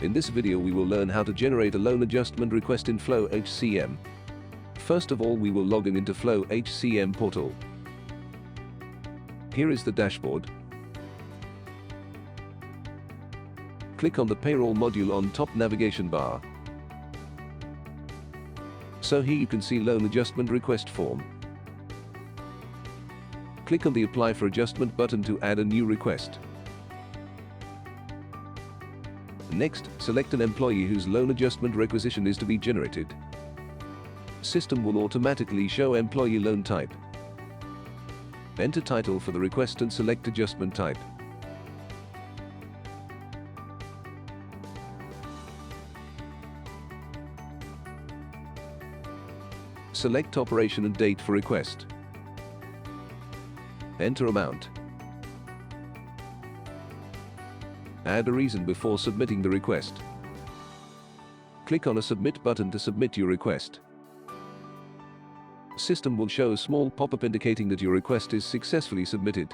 In this video we will learn how to generate a loan adjustment request in FlowHCM. First of all, we will log in into FlowHCM portal. Here is the dashboard. Click on the Payroll module on top navigation bar. So here you can see loan adjustment request form. Click on the Apply for Adjustment button to add a new request. Next, select an employee whose loan adjustment requisition is to be generated. System will automatically show employee loan type. Enter title for the request and select adjustment type. Select operation and date for request. Enter amount. Add a reason before submitting the request. Click on a Submit button to submit your request. System will show a small pop-up indicating that your request is successfully submitted.